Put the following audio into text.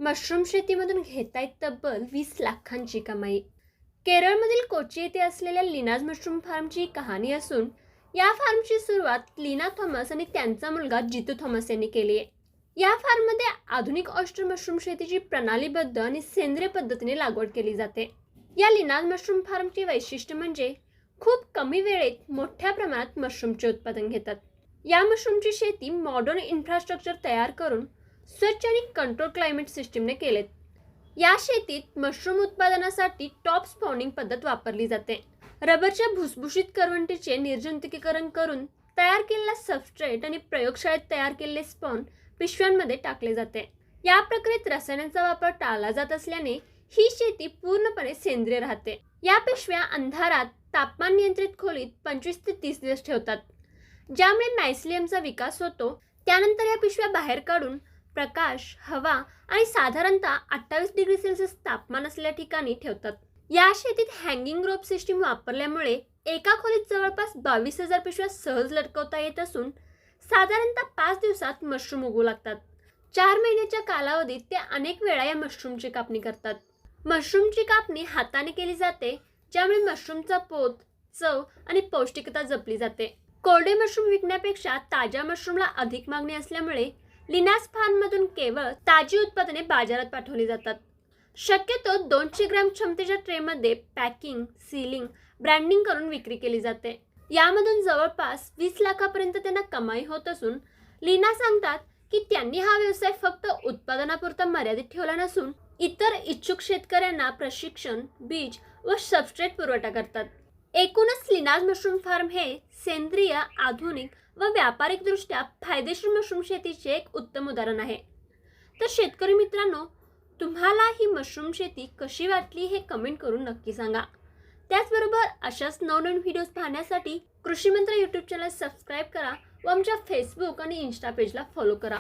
Mushroom शेतीमधून घेतायत तब्बल 20 लाखांची कमाई. केरळमधील कोची येथे असलेल्या लीनाज मशरूम फार्मची कहाणी असून या फार्मची सुरुवात लीना थॉमस आणि त्यांचा मुलगा जितू थॉमस यांनी केली आहे. या फार्ममध्ये आधुनिक ऑयस्टर मशरूम शेतीची प्रणालीबद्ध आणि सेंद्रिय पद्धतीने लागवड केली जाते. या लीनाज मशरूम फार्मची वैशिष्ट्य म्हणजे खूप कमी वेळेत मोठ्या प्रमाणात मशरूमचे उत्पादन घेतात. या मशरूमची शेती मॉडर्न इन्फ्रास्ट्रक्चर तयार करून स्वच्छ आणि कंट्रोल क्लायमेट सिस्टीमने केलेत. या शेतीत मशरूम उत्पादनासाठी टॉप स्पॉनिंग पद्धत वापरली जाते. रबरच्या भुसभुशीत करवंटीचे निर्जंतुकीकरण करून तयार केलेला सबस्ट्रेट आणि प्रयोगशाळेत तयार केलेले स्पॉन पिशव्यांमध्ये टाकले जाते. या प्रक्रियेत रसायनांचा वापर टाळला जात असल्याने ही शेती पूर्णपणे सेंद्रिय राहते. या पिशव्या अंधारात तापमान नियंत्रित खोलीत 25 ते 30 दिवस ठेवतात, ज्यामुळे मायसिलियमचा विकास होतो. त्यानंतर या पिशव्या बाहेर काढून प्रकाश, हवा आणि साधारणतः 28 डिग्री सेल्सिअस तापमान असलेल्या ठिकाणी ठेवतात. या शेतीत हँगिंग रोप सिस्टीम वापरल्यामुळे एका खोलीत जवळपास 22,000 पिशव्या सहज लटकवता येत असून साधारणतः 5 दिवसात मशरूम उगवू लागतात. 4 महिन्याच्या कालावधीत ते अनेक वेळा या मशरूमची कापणी करतात. मशरूमची कापणी हाताने केली जाते, ज्यामुळे मशरूमचा पोत, चव आणि पौष्टिकता जपली जाते. कोरडे मशरूम विकण्यापेक्षा ताज्या मशरूमला अधिक मागणी असल्यामुळे लीनाज फार्ममधून केवळ ताजी उत्पादने बाजारात पाठवली जातात. शक्यतो 200 ग्रॅम क्षमतेच्या ट्रेमध्ये पॅकिंग, सीलिंग, ब्रँडिंग करून विक्री केली जाते. यामधून जवळपास 20 लाखापर्यंत त्यांना कमाई होत असून लीना सांगतात की त्यांनी हा व्यवसाय फक्त उत्पादनापुरता मर्यादित ठेवला नसून इतर इच्छुक शेतकऱ्यांना प्रशिक्षण, बीज व सबस्ट्रेट पुरवठा करतात. एकूणच लीनाज मशरूम फार्म हे सेंद्रिय, आधुनिक व व्यापारिकदृष्ट्या फायदेशीर मशरूम शेतीचे एक उत्तम उदाहरण आहे. तर शेतकरी मित्रांनो, तुम्हाला ही मशरूम शेती कशी वाटली हे कमेंट करून नक्की सांगा. त्याचबरोबर अशाच नवनवीन व्हिडिओज पाहण्यासाठी कृषी मंत्र यूट्यूब चॅनल सबस्क्राईब करा व आमच्या फेसबुक आणि इन्स्टा पेजला फॉलो करा.